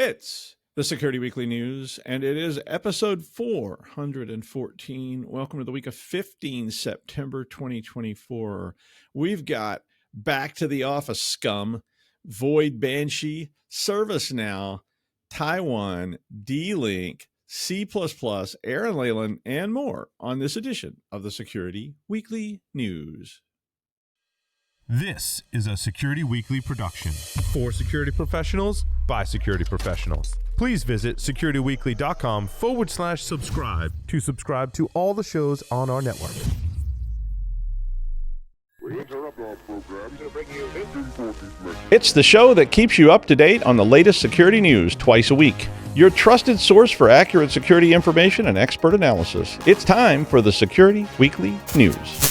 It's the Security Weekly News, and it is episode 414. Welcome to the week of 15 September 2024. We've got Back to the Office scum, Void Banshee, ServiceNow, Taiwan, Dlink, C++, Aaran Leyland, and more on this edition of the Security Weekly News. This is a Security Weekly production. For security professionals, by security professionals. Please visit securityweekly.com/subscribe to subscribe to all the shows on our network. It's the show that keeps you up to date on the latest security news twice a week. Your trusted source for accurate security information and expert analysis. It's time for the Security Weekly News.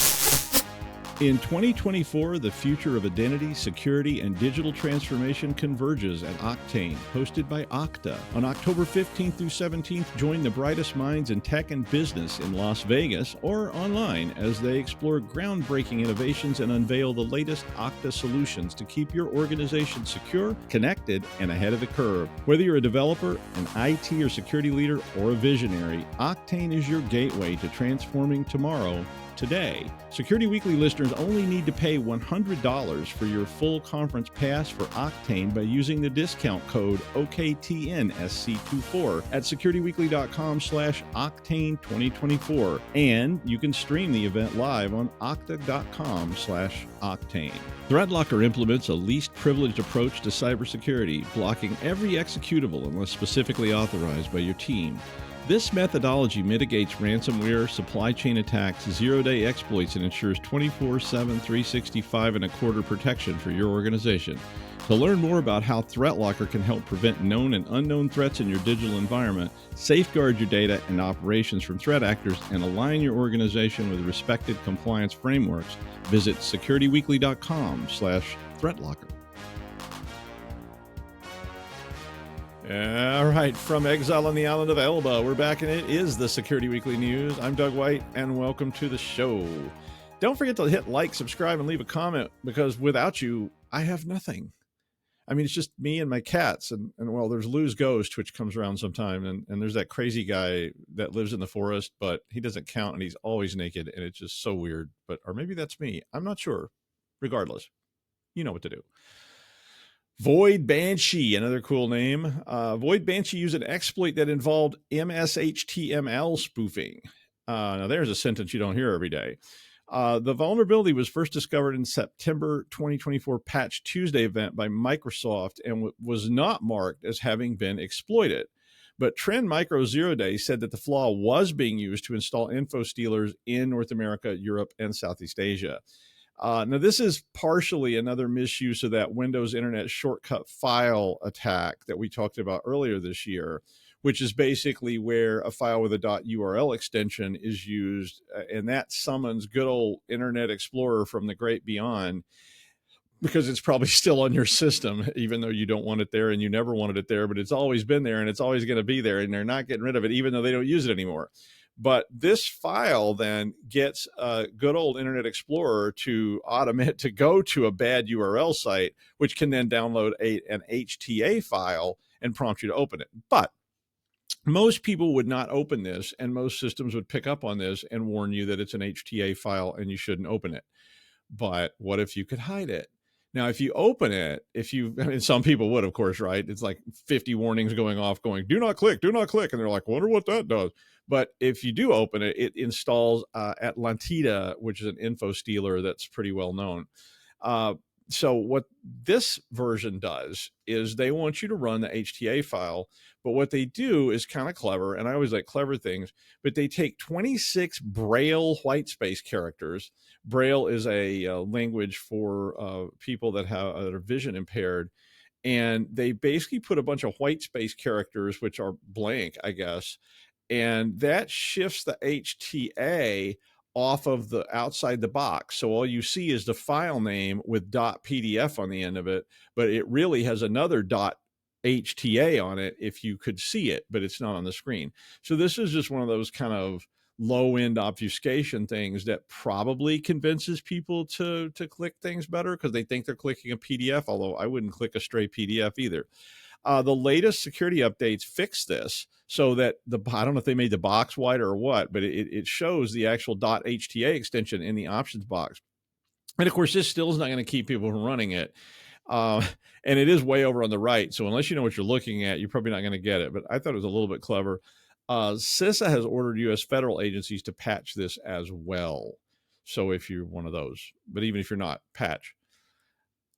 In 2024, the future of identity, security, and digital transformation converges at Octane, hosted by Okta. On October 15th through 17th, join the brightest minds in tech and business in Las Vegas or online as they explore groundbreaking innovations and unveil the latest Okta solutions to keep your organization secure, connected, and ahead of the curve. Whether you're a developer, an IT or security leader, or a visionary, Octane is your gateway to transforming tomorrow today. Security Weekly listeners only need to pay $100 for your full conference pass for Octane by using the discount code OKTNSC24 at securityweekly.com/Octane2024. And you can stream the event live on okta.com/Octane. ThreatLocker implements a least privileged approach to cybersecurity, blocking every executable unless specifically authorized by your team. This methodology mitigates ransomware, supply chain attacks, zero-day exploits, and ensures 24/7, 365 and a quarter protection for your organization. To learn more about how ThreatLocker can help prevent known and unknown threats in your digital environment, safeguard your data and operations from threat actors, and align your organization with respected compliance frameworks, visit securityweekly.com/ThreatLocker. All right, from exile on the island of Elba, we're back and it is the Security Weekly News. I'm Doug White and welcome to the show. Don't forget to hit like, subscribe, and leave a comment because without you, I have nothing. I mean, it's just me and my cats and well, there's Lou's ghost, which comes around sometime. And there's that crazy guy that lives in the forest, but he doesn't count and he's always naked and it's just so weird. Or maybe that's me. I'm not sure. Regardless, you know what to do. Void Banshee, another cool name. Void Banshee used an exploit that involved MS-HTML spoofing. Now, there's a sentence you don't hear every day. The vulnerability was first discovered in September 2024 Patch Tuesday event by Microsoft and was not marked as having been exploited. But Trend Micro Zero Day said that the flaw was being used to install info stealers in North America, Europe, and Southeast Asia. Now, this is partially another misuse of that Windows Internet Shortcut file attack that we talked about earlier this year, which is basically where a file with a .url extension is used, and that summons good old Internet Explorer from the great beyond, because it's probably still on your system, even though you don't want it there and you never wanted it there, but it's always been there and it's always going to be there, and they're not getting rid of it, even though they don't use it anymore. But this file then gets a good old Internet Explorer to automate to go to a bad URL site, which can then download an HTA file and prompt you to open it. But most people would not open this, and most systems would pick up on this and warn you that it's an HTA file and you shouldn't open it. But what if you could hide it? Now, if you open it, some people would, of course, right? It's like 50 warnings going off going, do not click. And they're like, wonder what that does. But if you do open it, it installs Atlantida, which is an info stealer that's pretty well known. So what this version does is they want you to run the HTA file, but what they do is kind of clever, and I always like clever things, but they take 26 Braille whitespace characters. Braille is a language for people that are vision impaired, and they basically put a bunch of whitespace characters, which are blank, I guess, and that shifts the HTA off of the outside the box. So all you see is the file name with .pdf on the end of it, but it really has another .hta on it if you could see it, but it's not on the screen. So this is just one of those kind of low-end obfuscation things that probably convinces people to click things better because they think they're clicking a PDF, although I wouldn't click a stray PDF either. The latest security updates fix this so that I don't know if they made the box wider or what, but it shows the actual .hta extension in the options box. And of course, this still is not going to keep people from running it. Uh, and it is way over on the right. So unless you know what you're looking at, you're probably not going to get it. But I thought it was a little bit clever. CISA has ordered U.S. federal agencies to patch this as well. So if you're one of those, but even if you're not, patch.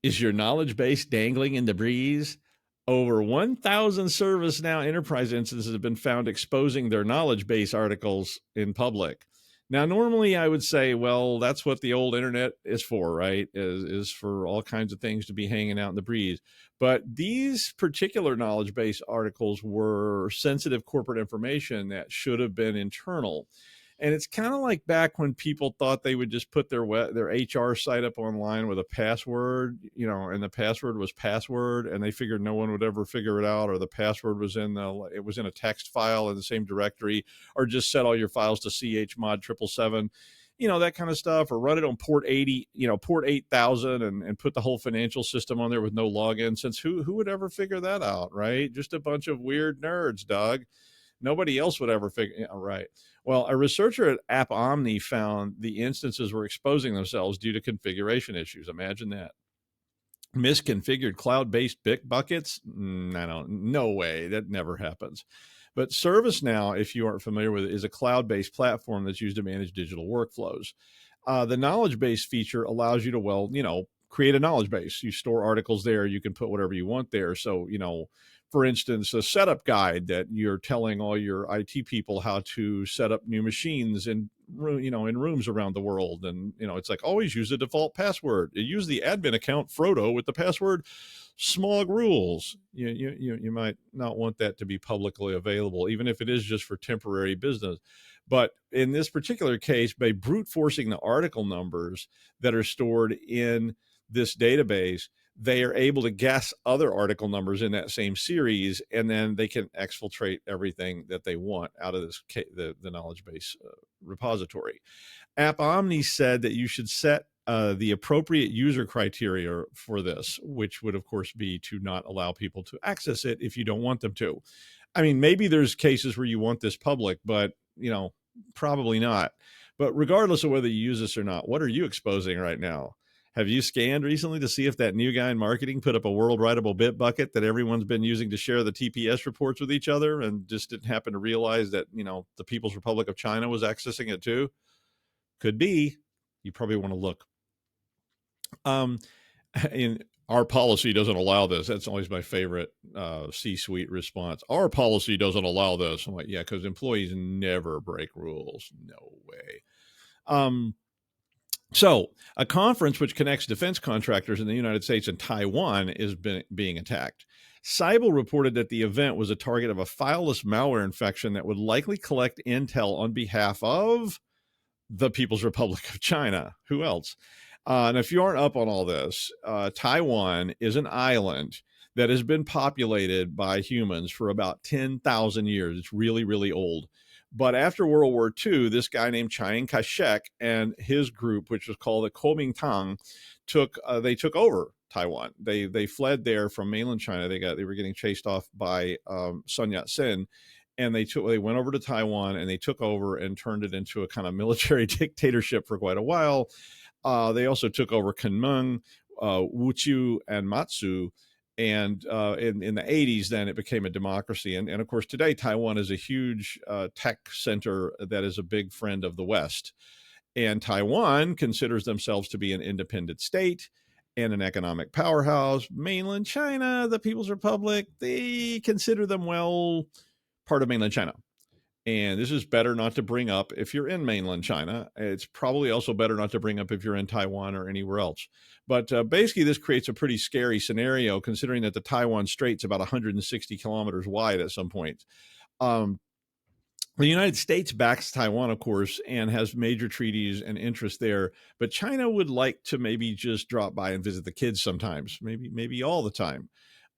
Is your knowledge base dangling in the breeze? Over 1,000 ServiceNow enterprise instances have been found exposing their knowledge base articles in public. Now, normally I would say, well, that's what the old internet is for, right? Is for all kinds of things to be hanging out in the breeze. But these particular knowledge base articles were sensitive corporate information that should have been internal. And it's kind of like back when people thought they would just put their HR site up online with a password, and the password was password, and they figured no one would ever figure it out, or the password was in a text file in the same directory, or just set all your files to chmod 777, that kind of stuff, or run it on port 80, port 8000, and put the whole financial system on there with no login. Since who would ever figure that out, right? Just a bunch of weird nerds, Doug. Nobody else would ever figure out, right? Well, a researcher at App Omni found the instances were exposing themselves due to configuration issues. Imagine that. Misconfigured cloud-based Bit buckets? No way. That never happens. But ServiceNow, if you aren't familiar with it, is a cloud-based platform that's used to manage digital workflows. The knowledge base feature allows you to, create a knowledge base. You store articles there. You can put whatever you want there. So, for instance, a setup guide that you're telling all your IT people how to set up new machines in rooms around the world. And, it's like, always use the default password. Use the admin account Frodo with the password Smog Rules. You might not want that to be publicly available, even if it is just for temporary business. But in this particular case, by brute forcing the article numbers that are stored in this database, they are able to guess other article numbers in that same series, and then they can exfiltrate everything that they want out of this the knowledge base repository. App Omni said that you should set the appropriate user criteria for this, which would, of course, be to not allow people to access it if you don't want them to. I mean, maybe there's cases where you want this public, but, probably not. But regardless of whether you use this or not, what are you exposing right now? Have you scanned recently to see if that new guy in marketing put up a world writable bit bucket that everyone's been using to share the TPS reports with each other and just didn't happen to realize that, the People's Republic of China was accessing it too? Could be. You probably want to look. In our policy doesn't allow this. That's always my favorite C-suite response. Our policy doesn't allow this. I'm like, yeah, because employees never break rules. No way. So a conference which connects defense contractors in the United States and Taiwan is being attacked. Cybel reported that the event was a target of a fileless malware infection that would likely collect intel on behalf of the People's Republic of China. Who else? And if you aren't up on all this, Taiwan is an island that has been populated by humans for about 10,000 years. It's really, really old. But after World War II, this guy named Chiang Kai-shek and his group, which was called the Kuomintang, took over Taiwan. They fled there from mainland China. They were getting chased off by Sun Yat-sen, and they went over to Taiwan and they took over and turned it into a kind of military dictatorship for quite a while. They also took over Kunming, Wuqiu, and Matsu. And in the 80s, then it became a democracy. And of course, today, Taiwan is a huge tech center that is a big friend of the West. And Taiwan considers themselves to be an independent state and an economic powerhouse. Mainland China, the People's Republic, they consider them, part of mainland China. And this is better not to bring up if you're in mainland China. It's probably also better not to bring up if you're in Taiwan or anywhere else. But basically, this creates a pretty scary scenario, considering that the Taiwan Strait's about 160 kilometers wide at some point. The United States backs Taiwan, of course, and has major treaties and interests there. But China would like to maybe just drop by and visit the kids sometimes, maybe all the time.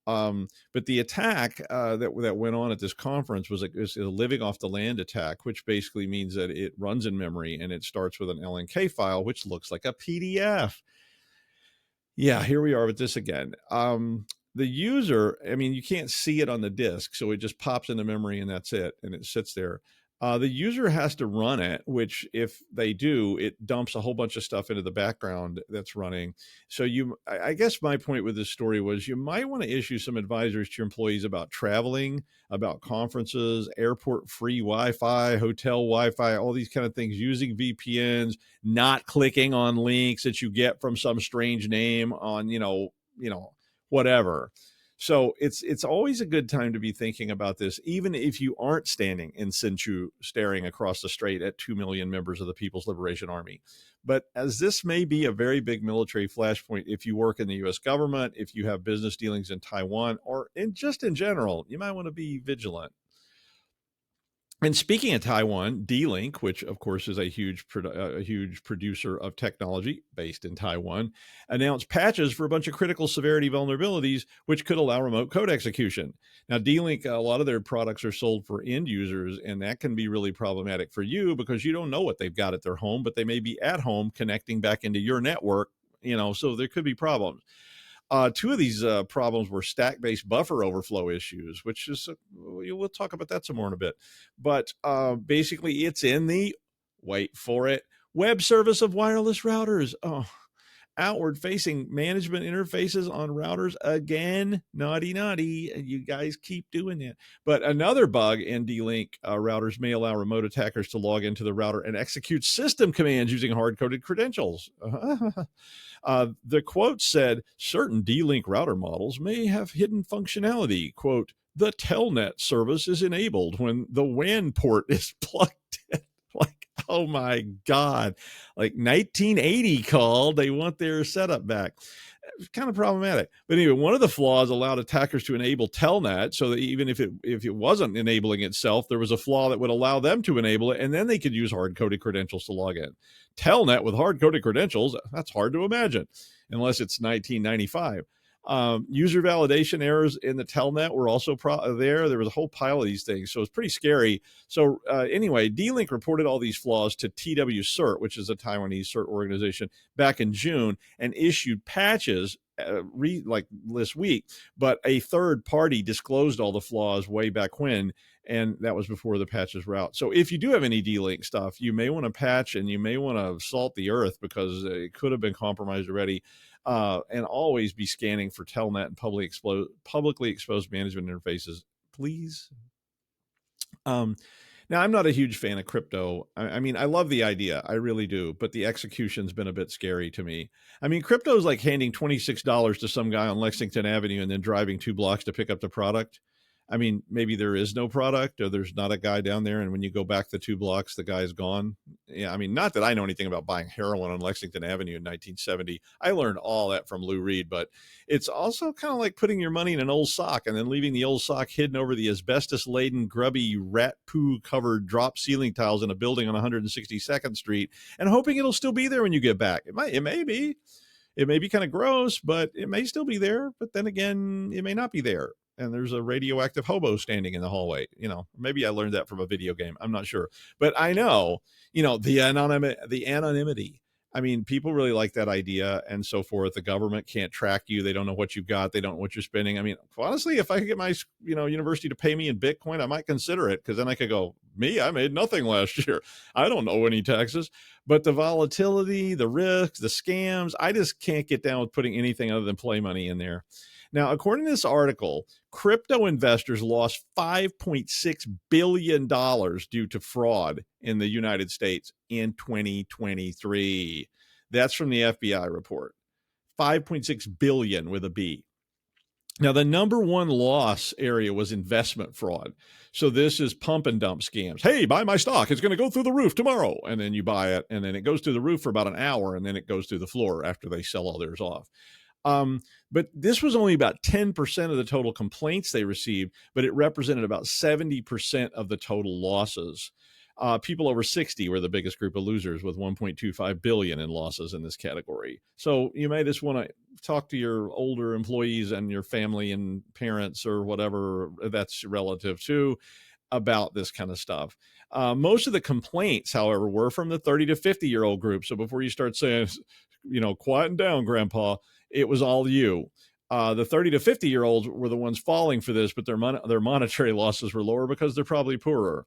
But the attack that went on at this conference was a living off the land attack, which basically means that it runs in memory and it starts with an LNK file, which looks like a PDF. Yeah, here we are with this again. the user, I mean, you can't see it on the disk, so it just pops into memory and that's it, and it sits there. The user has to run it, which if they do, it dumps a whole bunch of stuff into the background that's running. So I guess my point with this story was you might want to issue some advisories to your employees about traveling, about conferences, airport free Wi-Fi, hotel Wi-Fi, all these kind of things, using VPNs, not clicking on links that you get from some strange name on, whatever. So it's always a good time to be thinking about this, even if you aren't standing in Sinchu staring across the strait at 2 million members of the People's Liberation Army. But as this may be a very big military flashpoint, if you work in the U.S. government, if you have business dealings in Taiwan, or just in general, you might want to be vigilant. And speaking of Taiwan, Dlink, which of course is a huge producer of technology based in Taiwan, announced patches for a bunch of critical severity vulnerabilities, which could allow remote code execution. Now, Dlink, a lot of their products are sold for end users, and that can be really problematic for you because you don't know what they've got at their home, but they may be at home connecting back into your network, so there could be problems. Two of these problems were stack-based buffer overflow issues, which is, we'll talk about that some more in a bit. But basically, it's in the, wait for it, web service of wireless routers. Oh, outward-facing management interfaces on routers again. Naughty, naughty. You guys keep doing that. But another bug in Dlink routers may allow remote attackers to log into the router and execute system commands using hard-coded credentials. The quote said, certain Dlink router models may have hidden functionality. Quote, the telnet service is enabled when the WAN port is plugged in. Like, oh my God, like 1980 called, they want their setup back. It's kind of problematic. But anyway, one of the flaws allowed attackers to enable telnet so that even if it wasn't enabling itself, there was a flaw that would allow them to enable it, and then they could use hard-coded credentials to log in. Telnet with hard-coded credentials, that's hard to imagine, unless it's 1995. User validation errors in the telnet were also there. There was a whole pile of these things, so it's pretty scary. So anyway, Dlink reported all these flaws to TWCERT, which is a Taiwanese CERT organization, back in June, and issued patches like this week. But a third party disclosed all the flaws way back when, and that was before the patches were out. So if you do have any Dlink stuff, you may want to patch and you may want to salt the earth because it could have been compromised already. And always be scanning for telnet and publicly exposed management interfaces, please. Now, I'm not a huge fan of crypto. I mean, I love the idea. I really do. But the execution's been a bit scary to me. I mean, crypto is like handing $26 to some guy on Lexington Avenue and then driving 2 blocks to pick up the product. I mean, maybe there is no product or there's not a guy down there. And when you go back the 2 blocks, the guy's gone. Yeah, I mean, not that I know anything about buying heroin on Lexington Avenue in 1970. I learned all that from Lou Reed, but it's also kind of like putting your money in an old sock and then leaving the old sock hidden over the asbestos-laden, grubby, rat poo-covered drop ceiling tiles in a building on 162nd Street and hoping it'll still be there when you get back. It may be. It may be kind of gross, but it may still be there. But then again, it may not be there. And there's a radioactive hobo standing in the hallway. Maybe I learned that from a video game. I'm not sure. But I know, the anonymity. I mean, people really like that idea and so forth. The government can't track you. They don't know what you've got. They don't know what you're spending. I mean, honestly, if I could get my, university to pay me in Bitcoin, I might consider it because then I could go, I made nothing last year. I don't owe any taxes. But the volatility, the risks, the scams, I just can't get down with putting anything other than play money in there. Now, according to this article, crypto investors lost $5.6 billion due to fraud in the United States in 2023. That's from the FBI report. 5.6 billion with a B. Now, the number one loss area was investment fraud. So this is pump and dump scams. Hey, buy my stock. It's going to go through the roof tomorrow. And then you buy it, and then it goes through the roof for about an hour, and then it goes through the floor after they sell all theirs off. But this was only about 10% of the total complaints they received, but it represented about 70% of the total losses. People over 60 were the biggest group of losers with 1.25 billion in losses in this category. So you may just want to talk to your older employees and your family and parents or whatever that's relative to about this kind of stuff. Most of the complaints, however, were from the 30 to 50-year-old group. So before you start saying, quieten down, Grandpa, it was all you. The 30 to 50-year-olds were the ones falling for this, but their monetary losses were lower because they're probably poorer.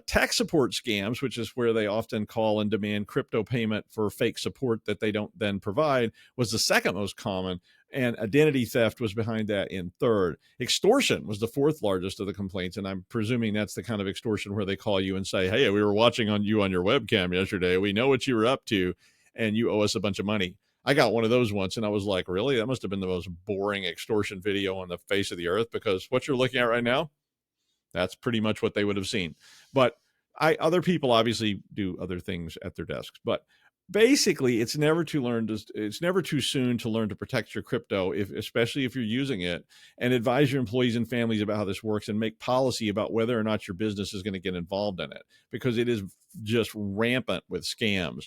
Tech support scams, which is where they often call and demand crypto payment for fake support that they don't then provide, was the second most common. And identity theft was behind that in third. Extortion was the fourth largest of the complaints. And I'm presuming that's the kind of extortion where they call you and say, hey, we were watching on you on your webcam yesterday. We know what you were up to, and you owe us a bunch of money. I got one of those once, and I was like, really? That must have been the most boring extortion video on the face of the earth, because what you're looking at right now, that's pretty much what they would have seen. But other people obviously do other things at their desks. But basically, it's never too soon to learn to protect your crypto, especially if you're using it, and advise your employees and families about how this works, and make policy about whether or not your business is going to get involved in it, because it is just rampant with scams.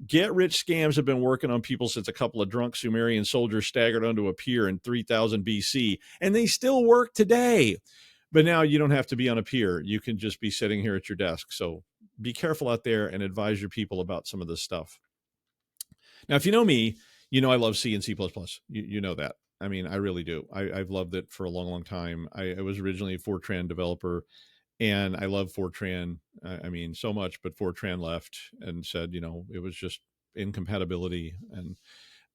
Get-rich scams have been working on people since a couple of drunk Sumerian soldiers staggered onto a pier in 3000 BC, and they still work today. But now you don't have to be on a pier. You can just be sitting here at your desk. So be careful out there and advise your people about some of this stuff. Now, if you know me, you know I love C and C++. You know that. I mean, I really do. I've loved it for a long, long time. I was originally a Fortran developer, and I love Fortran. I mean, so much, but Fortran left and said, it was just incompatibility and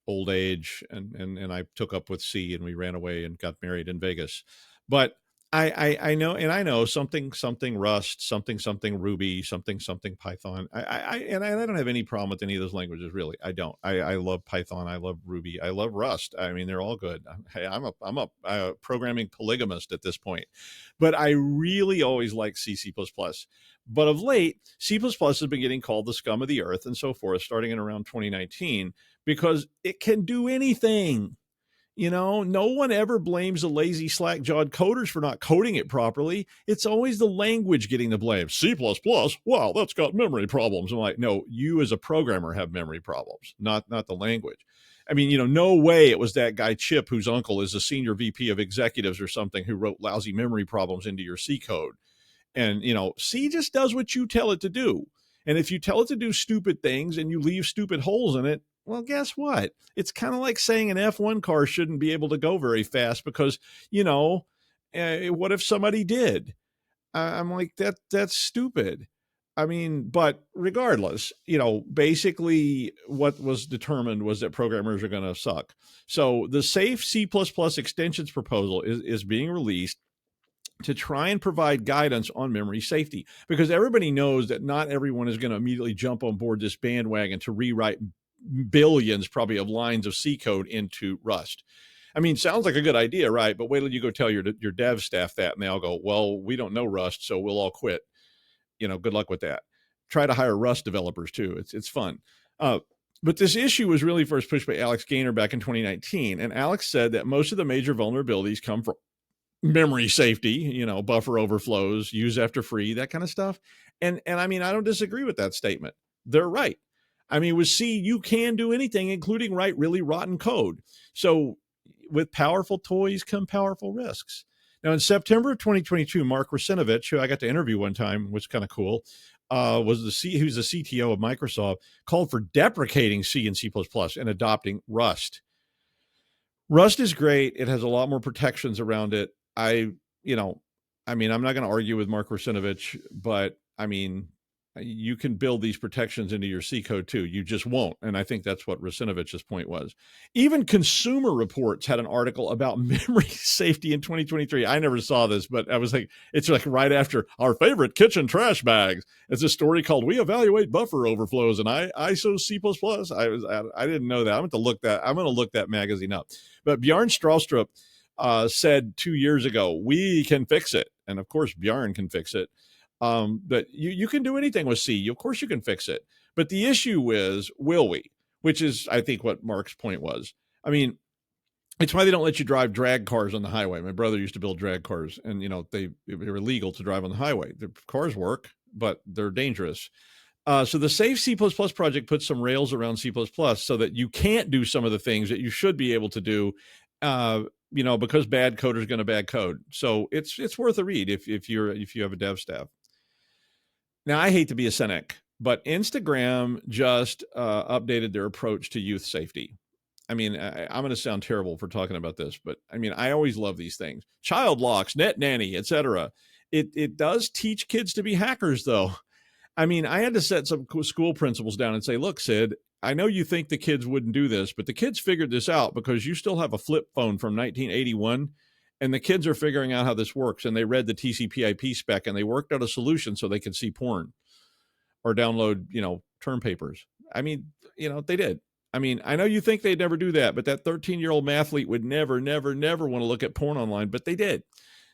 old age. And I took up with C, and we ran away and got married in Vegas. But I know something Rust, something Ruby, something Python. I don't have any problem with any of those languages, really. I don't. I love Python. I love Ruby. I love Rust. I mean, they're all good. Hey, I'm a programming polygamist at this point, but I really always like C++. But of late, C++ has been getting called the scum of the earth and so forth, starting in around 2019, because it can do anything. No one ever blames the lazy, slack-jawed coders for not coding it properly. It's always the language getting the blame. C++, wow, that's got memory problems. I'm like, no, you as a programmer have memory problems, not the language. I mean, no way it was that guy Chip, whose uncle is a senior VP of executives or something, who wrote lousy memory problems into your C code. And, C just does what you tell it to do. And if you tell it to do stupid things and you leave stupid holes in it, well, guess what? It's kind of like saying an F1 car shouldn't be able to go very fast because, what if somebody did? I'm like, that's stupid. I mean, but regardless, basically what was determined was that programmers are going to suck. So the Safe C++ extensions proposal is being released to try and provide guidance on memory safety, because everybody knows that not everyone is going to immediately jump on board this bandwagon to rewrite billions probably of lines of C code into Rust. I mean, sounds like a good idea, right? But wait till you go tell your dev staff that, and they all go, well, we don't know Rust, so we'll all quit. Good luck with that. Try to hire Rust developers too. It's fun. But this issue was really first pushed by Alex Gaynor back in 2019. And Alex said that most of the major vulnerabilities come from memory safety, buffer overflows, use after free, that kind of stuff. And I mean, I don't disagree with that statement. They're right. I mean, with C, you can do anything, including write really rotten code. So with powerful toys come powerful risks. Now, in September of 2022, Mark Russinovich, who I got to interview one time, was kind of who's the CTO of Microsoft, called for deprecating C and C++ and adopting Rust. Rust is great. It has a lot more protections around it. I'm not going to argue with Mark Russinovich, but I mean, you can build these protections into your C code too. You just won't. And I think that's what Russinovich's point was. Even Consumer Reports had an article about memory safety in 2023. I never saw this, but I was like, it's like right after our favorite kitchen trash bags. It's a story called "We Evaluate Buffer Overflows" and ISO C++. I didn't know that. I'm going to look that magazine up. But Bjarne Stroustrup said 2 years ago, we can fix it. And of course, Bjarne can fix it. But you can do anything with C. Of course you can fix it. But the issue is, will we? Which is, I think, what Mark's point was. I mean, it's why they don't let you drive drag cars on the highway. My brother used to build drag cars, and they were illegal to drive on the highway. The cars work, but they're dangerous. So the Safe C++ project puts some rails around C++ so that you can't do some of the things that you should be able to do, because bad coders going to bad code. So it's worth a read if you have a dev staff. Now, I hate to be a cynic, but Instagram just updated their approach to youth safety. I mean, I'm going to sound terrible for talking about this, but I mean, I always love these things. Child locks, net nanny, etc. It does teach kids to be hackers, though. I mean, I had to set some school principals down and say, look, Sid, I know you think the kids wouldn't do this, but the kids figured this out because you still have a flip phone from 1981, and the kids are figuring out how this works. And they read the TCP/IP spec, and they worked out a solution so they could see porn or download, term papers. I mean, they did. I mean, I know you think they'd never do that, but that 13-year-old mathlete would never, never, never want to look at porn online, but they did.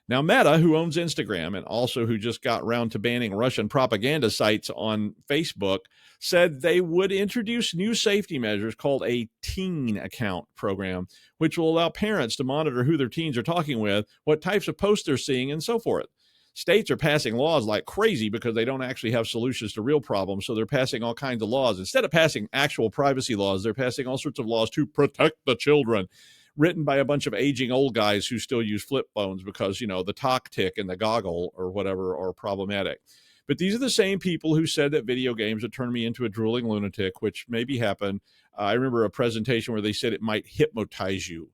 Now, Meta, who owns Instagram and also who just got around to banning Russian propaganda sites on Facebook, said they would introduce new safety measures called a teen account program, which will allow parents to monitor who their teens are talking with, what types of posts they're seeing, and so forth. States are passing laws like crazy because they don't actually have solutions to real problems. So they're passing all kinds of laws. Instead of passing actual privacy laws, they're passing all sorts of laws to protect the children, written by a bunch of aging old guys who still use flip phones because, the talk tick and the goggle or whatever are problematic. But these are the same people who said that video games would turn me into a drooling lunatic, which maybe happened. I remember a presentation where they said it might hypnotize you.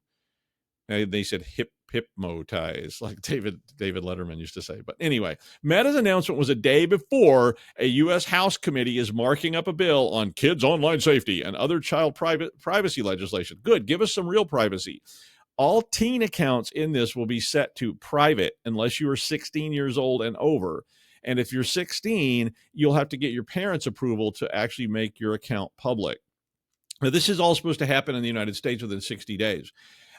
They said hypnotize, like David Letterman used to say. But anyway, Meta's announcement was a day before a U.S. House committee is marking up a bill on kids' online safety and other child privacy legislation. Good, give us some real privacy. All teen accounts in this will be set to private unless you are 16 years old and over. And if you're 16, you'll have to get your parents' approval to actually make your account public. Now, this is all supposed to happen in the United States within 60 days.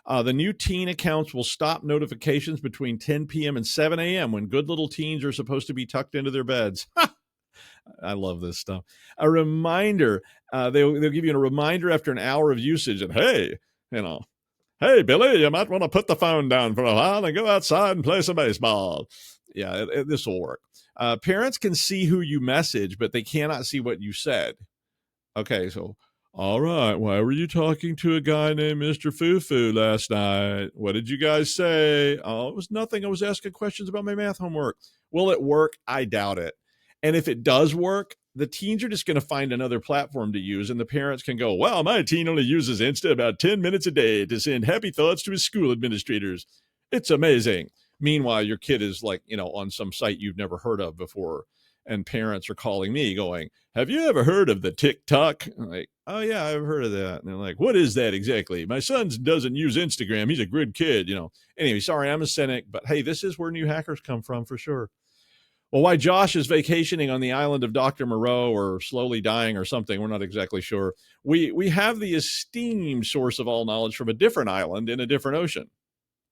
The new teen accounts will stop notifications between 10 p.m. and 7 a.m. when good little teens are supposed to be tucked into their beds. I love this stuff. A reminder, they'll give you a reminder after an hour of usage. And hey, hey, Billy, you might want to put the phone down for a while and go outside and play some baseball. Yeah, this will work. Parents can see who you message, but they cannot see what you said. Okay, so all right, why were you talking to a guy named Mr. Foo-Foo last night? What did you guys say? Oh, it was nothing. I was asking questions about my math homework. Will it work? I doubt it. And if it does work, the teens are just going to find another platform to use, and the parents can go, well, my teen only uses Insta about 10 minutes a day to send happy thoughts to his school administrators. It's amazing. Meanwhile, your kid is on some site you've never heard of before, and parents are calling me going, have you ever heard of the TikTok? I'm like, oh, yeah, I've heard of that. And they're like, what is that exactly? My son doesn't use Instagram. He's a good kid, Anyway, sorry, I'm a cynic, but hey, this is where new hackers come from for sure. Well, why Josh is vacationing on the island of Dr. Moreau or slowly dying or something, we're not exactly sure. We have the esteemed source of all knowledge from a different island in a different ocean,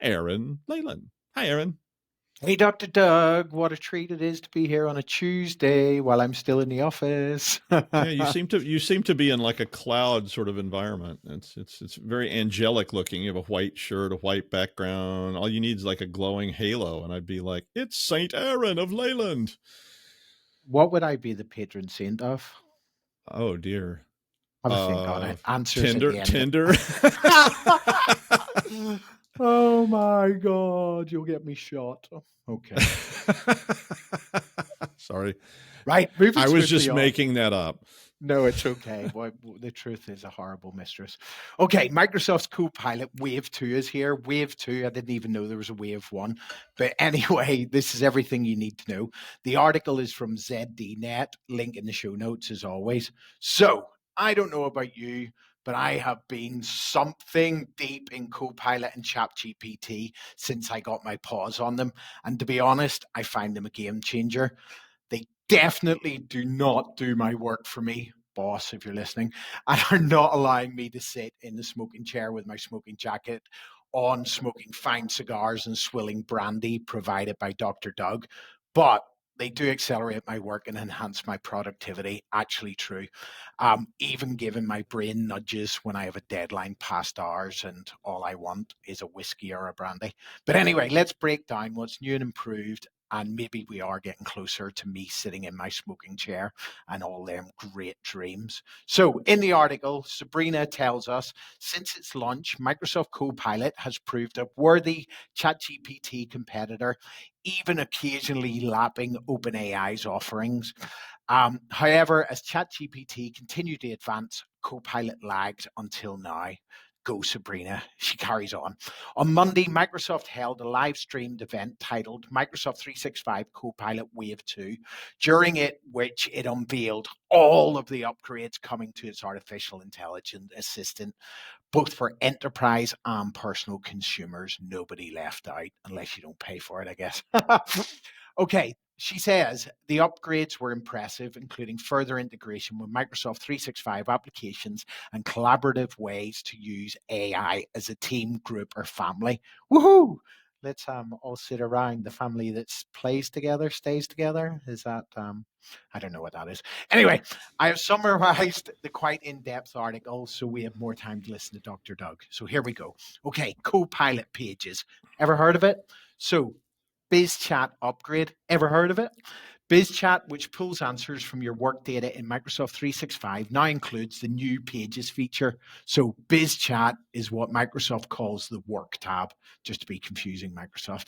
Aaran Leyland. Hi, Aaron. Hey, Dr. Doug, what a treat it is to be here on a Tuesday while I'm still in the office. Yeah, you seem to be in like a cloud sort of environment. It's very angelic looking. You have a white shirt, a white background. All you need is like a glowing halo, and I'd be like, it's Saint Aaron of Leyland. What would I be the patron saint of? Oh dear. Have a think on it. Answers Tinder. Oh my God, you'll get me shot. Okay. Sorry. Right. I was just making that up. No, it's okay. Well, the truth is a horrible mistress. Okay, Microsoft's Copilot Wave 2 is here. Wave 2, I didn't even know there was a Wave 1. But anyway, this is everything you need to know. The article is from ZDNet, link in the show notes as always. So, I don't know about you, but I have been something deep in Copilot and ChatGPT since I got my paws on them. And to be honest, I find them a game changer. They definitely do not do my work for me, boss, if you're listening, and are not allowing me to sit in the smoking chair with my smoking jacket on, smoking fine cigars and swilling brandy provided by Dr. Doug. But they do accelerate my work and enhance my productivity. Actually true. Even giving my brain nudges when I have a deadline past hours and all I want is a whiskey or a brandy. But anyway, let's break down what's new and improved. And maybe we are getting closer to me sitting in my smoking chair and all them great dreams. So in the article, Sabrina tells us, since its launch, Microsoft Copilot has proved a worthy ChatGPT competitor, even occasionally lapping OpenAI's offerings. However, as ChatGPT continued to advance, Copilot lagged until now. Go, Sabrina. She carries on. On Monday, Microsoft held a live-streamed event titled Microsoft 365 Copilot Wave 2, during which it unveiled all of the upgrades coming to its artificial intelligence assistant, both for enterprise and personal consumers. Nobody left out, unless you don't pay for it, I guess. Okay, she says the upgrades were impressive, including further integration with Microsoft 365 applications and collaborative ways to use AI as a team, group, or family. Woohoo! Let's all sit around. The family that plays together stays together. Is that I don't know what that is. Anyway, I have summarized the quite in-depth article so we have more time to listen to Dr. Doug. So here we go. Okay, Copilot pages. Ever heard of it? So BizChat upgrade. Ever heard of it? BizChat, which pulls answers from your work data in Microsoft 365, now includes the new Pages feature. So BizChat is what Microsoft calls the Work tab, just to be confusing Microsoft.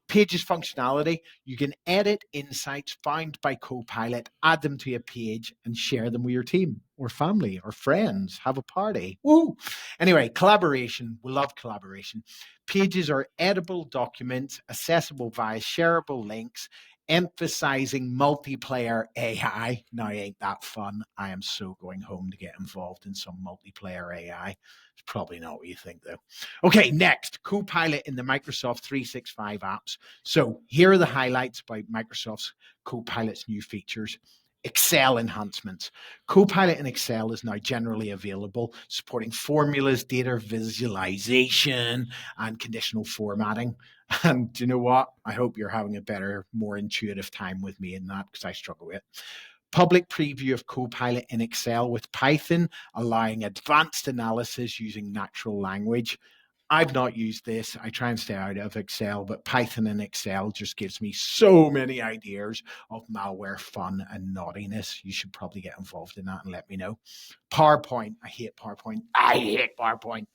Pages functionality, you can edit insights found by Copilot, add them to a page, and share them with your team or family or friends. Have a party. Woo! Anyway, collaboration. We love collaboration. Pages are editable documents, accessible via shareable links, emphasizing multiplayer AI. Now, ain't that fun? I am so going home to get involved in some multiplayer AI. It's probably not what you think, though. Okay, next, Copilot in the Microsoft 365 apps. So here are the highlights about Microsoft's Copilot's new features. Excel enhancements. Copilot in Excel is now generally available, supporting formulas, data visualization, and conditional formatting. And do you know what? I hope you're having a better, more intuitive time with me in that, because I struggle with it. Public preview of Copilot in Excel with Python, allowing advanced analysis using natural language. I've not used this. I try and stay out of Excel, but Python in Excel just gives me so many ideas of malware fun and naughtiness. You should probably get involved in that and let me know. PowerPoint. I hate PowerPoint. I hate PowerPoint.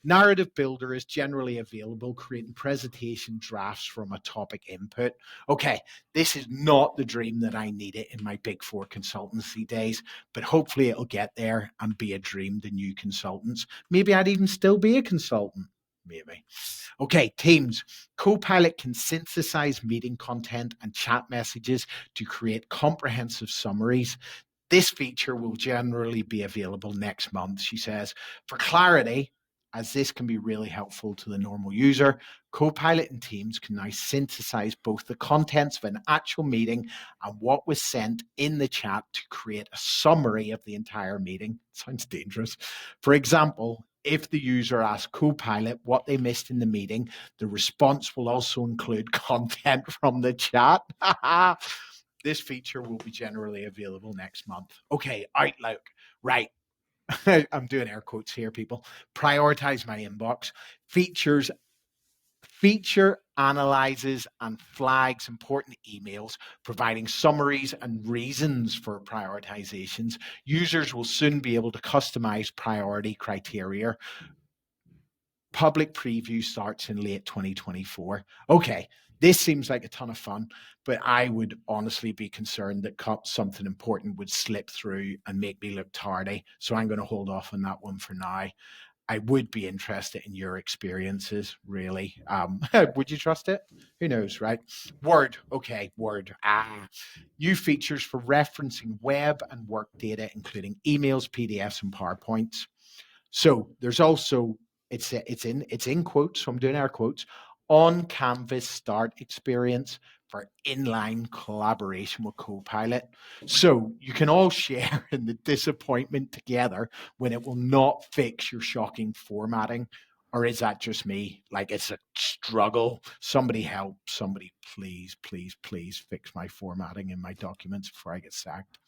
Narrative Builder is generally available, creating presentation drafts from a topic input. Okay, this is not the dream that I needed in my Big Four consultancy days, but hopefully it'll get there and be a dream to new consultants. Maybe I'd even still be a consultant. Maybe. Okay, Teams. Copilot can synthesize meeting content and chat messages to create comprehensive summaries. This feature will generally be available next month, she says. For clarity, as this can be really helpful to the normal user, Copilot and Teams can now synthesize both the contents of an actual meeting and what was sent in the chat to create a summary of the entire meeting. Sounds dangerous. For example, if the user asks Copilot what they missed in the meeting, the response will also include content from the chat. This feature will be generally available next month. Okay, Outlook. Right. I'm doing air quotes here, people. Prioritize my inbox. Feature analyzes and flags important emails, providing summaries and reasons for prioritizations. Users will soon be able to customize priority criteria. Public preview starts in late 2024. Okay, this seems like a ton of fun, but I would honestly be concerned that something important would slip through and make me look tardy. So I'm going to hold off on that one for now. I would be interested in your experiences, really. Would you trust it? Who knows, right? Word. Okay, Word. New features for referencing web and work data, including emails, PDFs, and PowerPoints. So there's also, it's in quotes, so I'm doing air quotes, on Canvas start experience for inline collaboration with Copilot. So you can all share in the disappointment together when it will not fix your shocking formatting. Or is that just me? Like, it's a struggle. Somebody help. Somebody please, please, please fix my formatting in my documents before I get sacked.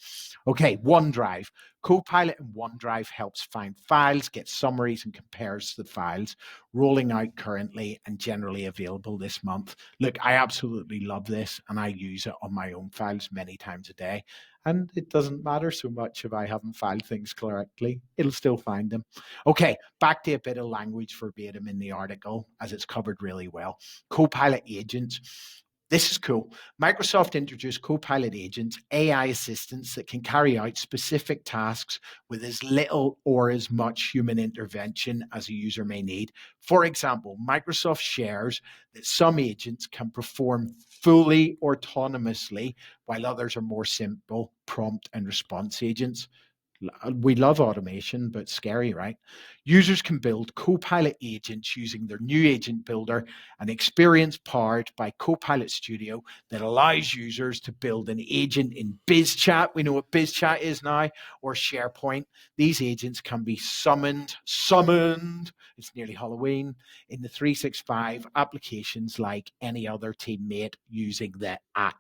Okay, OneDrive. Copilot in OneDrive helps find files, get summaries, and compares the files. Rolling out currently and generally available this month. Look, I absolutely love this, and I use it on my own files many times a day. And it doesn't matter so much if I haven't filed things correctly. It'll still find them. Okay, back to a bit of language verbatim in the article, as it's covered really well. Copilot agents. This is cool. Microsoft introduced Copilot agents, AI assistants that can carry out specific tasks with as little or as much human intervention as a user may need. For example, Microsoft shares that some agents can perform fully autonomously, while others are more simple prompt and response agents. We love automation, but scary, right? Users can build Copilot agents using their new agent builder, an experience powered by Copilot Studio that allows users to build an agent in BizChat. We know what BizChat is now, or SharePoint. These agents can be summoned. It's nearly Halloween in the 365 applications like any other teammate using the @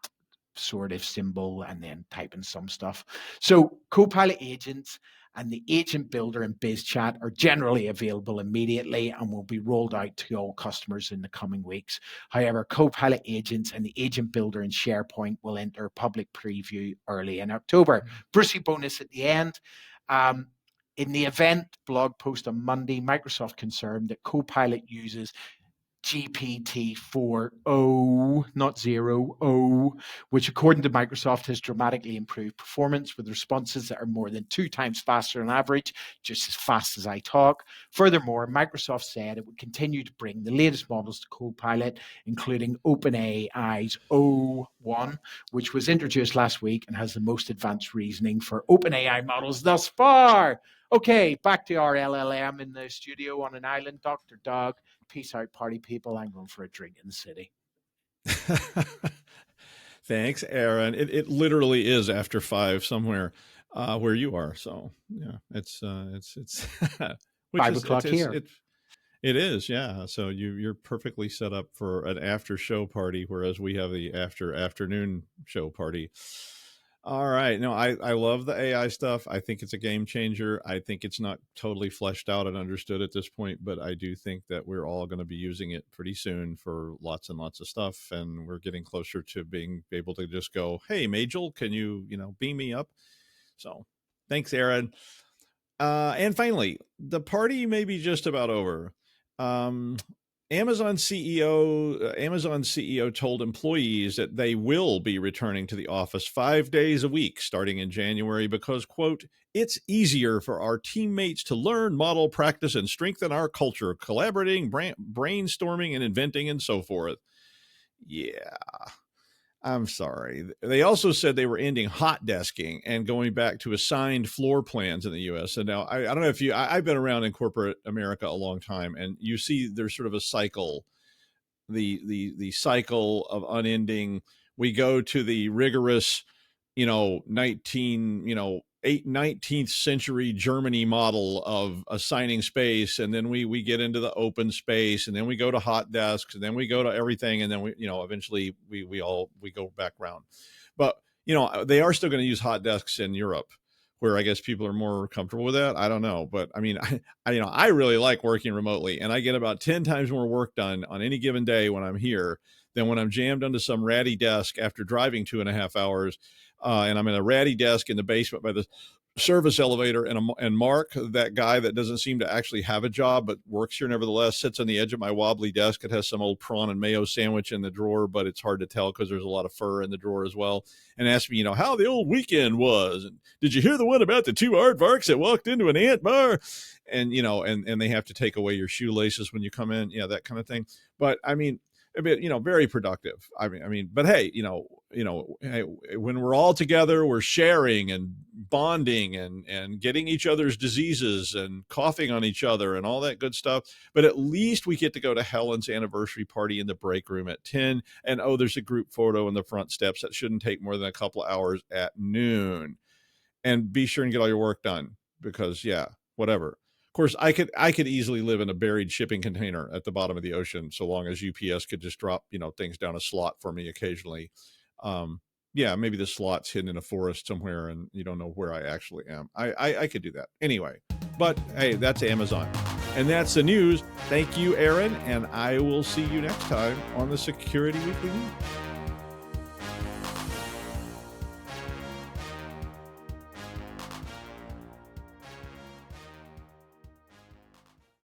sort of symbol and then typing some stuff. So Copilot agents and the agent builder in BizChat are generally available immediately and will be rolled out to all customers in the coming weeks. However, Copilot agents and the agent builder in SharePoint will enter public preview early in October. Brucey bonus at the end. In the event blog post on Monday, Microsoft confirmed that Copilot uses GPT-4o, not 0, which according to Microsoft has dramatically improved performance with responses that are more than 2 times faster on average, just as fast as I talk. Furthermore, Microsoft said it would continue to bring the latest models to Copilot, including OpenAI's O1, which was introduced last week and has the most advanced reasoning for OpenAI models thus far. Okay, back to our LLM in the studio on an island, Dr. Doug. Peace out, party people. I'm going for a drink in the city. Thanks, Aaron. It literally is after 5 somewhere where you are. So yeah, it's 5 o'clock here. It is, yeah. So you're perfectly set up for an after show party, whereas we have the afternoon show party. All right. No, I love the AI stuff. I think it's a game changer. I think it's not totally fleshed out and understood at this point, but I do think that we're all going to be using it pretty soon for lots and lots of stuff. And we're getting closer to being able to just go, hey, Majel, can you beam me up? So thanks, Aaron. And finally, the party may be just about over. Amazon CEO told employees that they will be returning to the office 5 days a week starting in January because, quote, it's easier for our teammates to learn, model, practice, and strengthen our culture, collaborating, brainstorming, and inventing, and so forth. Yeah, I'm sorry. They also said they were ending hot desking and going back to assigned floor plans in the U.S. And now I don't know if I've been around in corporate America a long time, and you see there's sort of a cycle, the cycle of unending. We go to the rigorous, 19th century Germany model of assigning space, and then we get into the open space, and then we go to hot desks, and then we go to everything, and then we eventually we go back around. But they are still going to use hot desks in Europe, where I guess people are more comfortable with that. I don't know, but I mean, I really like working remotely, and I get about 10 times more work done on any given day when I'm here than when I'm jammed onto some ratty desk after driving 2.5 hours. And I'm in a ratty desk in the basement by the service elevator, and Mark, that guy that doesn't seem to actually have a job but works here nevertheless, sits on the edge of my wobbly desk. It has some old prawn and mayo sandwich in the drawer, but it's hard to tell because there's a lot of fur in the drawer as well, and asks me, how the old weekend was. And did you hear the one about the 2 aardvarks that walked into an ant bar? And, and they have to take away your shoelaces when you come in. Yeah, that kind of thing. But I mean, a bit, very productive. I mean, but hey, hey, when we're all together, we're sharing and bonding and getting each other's diseases and coughing on each other and all that good stuff. But at least we get to go to Helen's anniversary party in the break room at 10. And there's a group photo in the front steps that shouldn't take more than a couple of hours at noon. And be sure and get all your work done because whatever. Of course, I could easily live in a buried shipping container at the bottom of the ocean, so long as UPS could just drop, things down a slot for me occasionally. Maybe the slot's hidden in a forest somewhere and you don't know where I actually am. I could do that anyway. But hey, that's Amazon. And that's the news. Thank you, Aaron, and I will see you next time on the Security Weekly News.